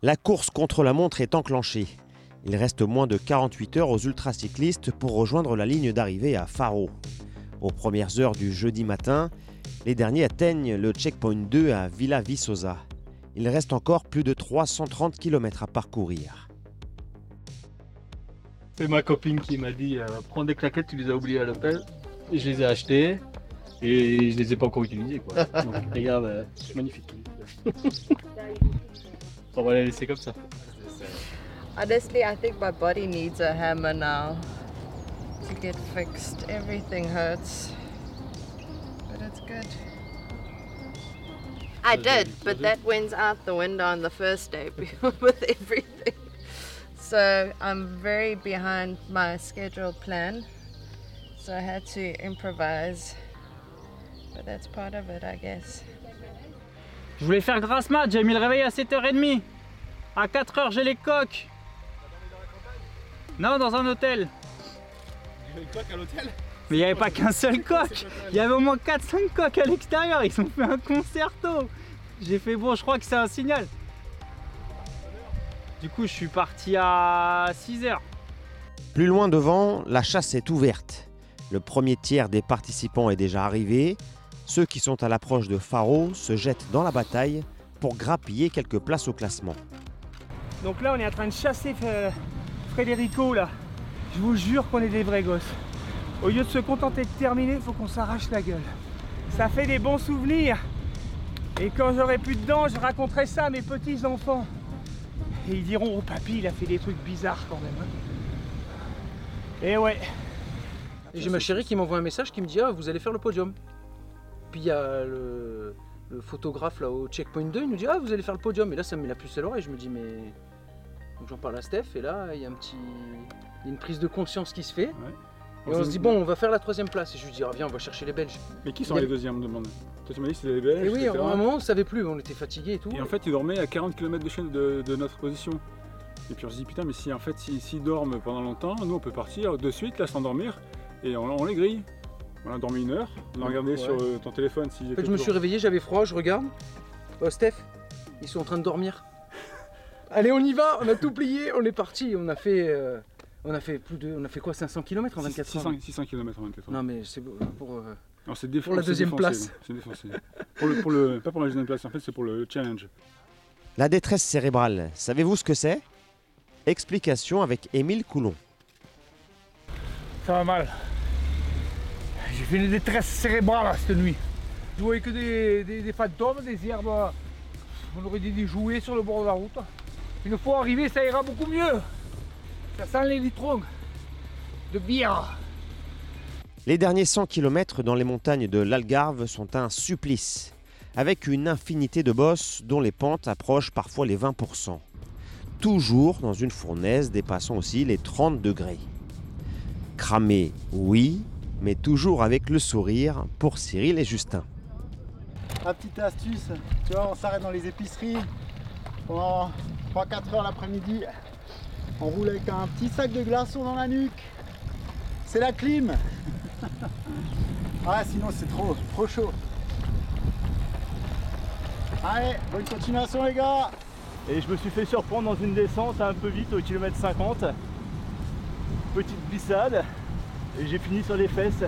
La course contre la montre est enclenchée. Il reste moins de 48 heures aux ultracyclistes pour rejoindre la ligne d'arrivée à Faro. Aux premières heures du jeudi matin, les derniers atteignent le checkpoint 2 à Villa Viçosa. Il reste encore plus de 330 km à parcourir. C'est ma copine qui m'a dit prends des claquettes, tu les as oubliées à l'hôtel. Et je les ai achetées et je les ai pas encore utilisées quoi. Donc, regarde, c'est magnifique. On va les laisser comme ça. Honestly, I think my body needs a hammer now to get fixed. Everything hurts, but it's good. I did, but that went out the window on the first day with everything. So I'm very behind my scheduled plan. So I had to improvise, but that's part of it, I guess. Je voulais faire grasse mat, j'ai mis le réveil à 7h30. À 4h, j'ai les coques. Non, dans un hôtel. Il y a une coque à l'hôtel? Mais il n'y avait pas qu'un seul coq. Il y avait au moins 4-5 coqs à l'extérieur. Ils ont fait un concerto. J'ai fait bon, je crois que c'est un signal. Du coup, je suis parti à 6h. Plus loin devant, la chasse est ouverte. Le premier tiers des participants est déjà arrivé. Ceux qui sont à l'approche de Faro se jettent dans la bataille pour grappiller quelques places au classement. Donc là, on est en train de chasser Federico là. Je vous jure qu'on est des vrais gosses. Au lieu de se contenter de terminer, il faut qu'on s'arrache la gueule. Ça fait des bons souvenirs. Et quand j'aurai plus de dents, je raconterai ça à mes petits-enfants. Et ils diront, oh papy, il a fait des trucs bizarres quand même. Et ouais. Et j'ai ma chérie qui m'envoie un message qui me dit, ah, vous allez faire le podium. Puis il y a le photographe là au checkpoint 2, il nous dit, ah, vous allez faire le podium. Et là, ça me met la puce à l'oreille. Je me dis, mais... Donc j'en parle à Steph, et là, il y a une prise de conscience qui se fait. Ouais. Et on se dit, bon, on va faire la 3e place. Et je lui dis, ah, viens, on va chercher les Belges. Mais qui sont les deuxièmes, demande? Toi, tu m'as dit que c'était les Belges. Et oui, etc. à un moment, on ne savait plus, on était fatigués et tout. Et en fait, ils dormaient à 40 km de notre position. Et puis on se dit, putain, mais si en fait, s'ils dorment pendant longtemps, nous on peut partir de suite, là, s'endormir, et on les grille. On a dormi 1 heure, on a regardé sur ton téléphone si. En fait, je me suis réveillé, j'avais froid, je regarde. Oh, Steph, ils sont en train de dormir. Allez, on y va, on a tout plié, on est parti, on a fait quoi, 500 km en 24 heures? 600 km en 24 heures. Non, mais c'est pour pour la deuxième place. C'est défoncé. Pas pour la deuxième place, en fait, c'est pour le challenge. La détresse cérébrale, savez-vous ce que c'est? Explication avec Émile Coulon. Ça va mal. J'ai fait une détresse cérébrale cette nuit. Je voyais que des fantômes, des herbes. On aurait dit des jouets sur le bord de la route. Une fois arrivé, ça ira beaucoup mieux. Ça sent les litrons de bière. Les derniers 100 km dans les montagnes de l'Algarve sont un supplice, avec une infinité de bosses dont les pentes approchent parfois les 20%. Toujours dans une fournaise dépassant aussi les 30 degrés. Cramé, oui, mais toujours avec le sourire pour Cyril et Justin. La petite astuce, tu vois, on s'arrête dans les épiceries pendant 3-4 heures l'après-midi. On roule avec un petit sac de glaçons dans la nuque. C'est la clim. Ah, sinon c'est trop chaud. Allez, bonne continuation les gars. Et je me suis fait surprendre dans une descente un peu vite au kilomètre 50. Petite glissade. Et j'ai fini sur les fesses.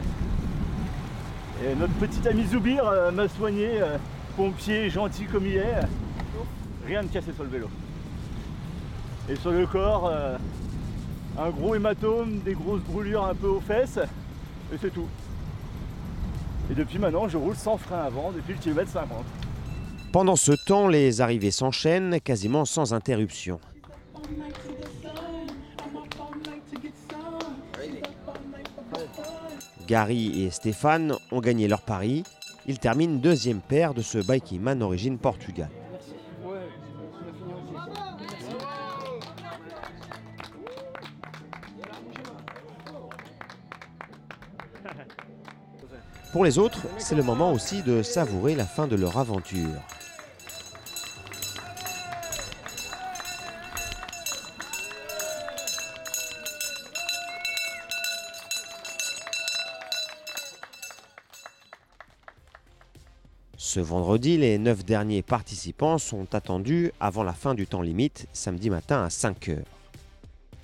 Et notre petit ami Zoubir m'a soigné, pompier gentil comme il est. Rien de cassé sur le vélo. Et sur le corps, un gros hématome, des grosses brûlures un peu aux fesses. Et c'est tout. Et depuis maintenant, je roule sans frein avant, depuis le kilomètre 50. Pendant ce temps, les arrivées s'enchaînent quasiment sans interruption. Gary et Stéphane ont gagné leur pari. Ils terminent deuxième paire de ce Bikeman origine Portugal. Pour les autres, c'est le moment aussi de savourer la fin de leur aventure. Ce vendredi, les 9 derniers participants sont attendus avant la fin du temps limite, samedi matin à 5 h.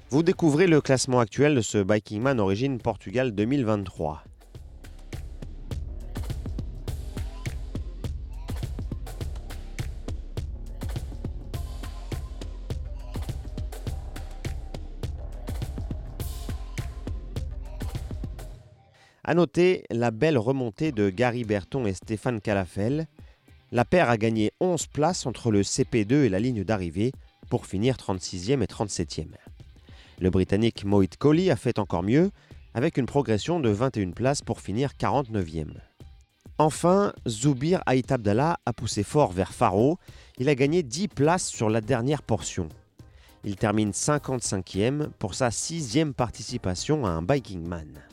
Vous découvrez le classement actuel de ce Bikingman Origin Portugal 2023. A noter la belle remontée de Gary Berton et Stéphane Calafel. La paire a gagné 11 places entre le CP2 et la ligne d'arrivée pour finir 36e et 37e. Le Britannique Moit Colley a fait encore mieux avec une progression de 21 places pour finir 49e. Enfin, Zoubir Ait Abdallah a poussé fort vers Faro. Il a gagné 10 places sur la dernière portion. Il termine 55e pour sa 6e participation à un Bikingman.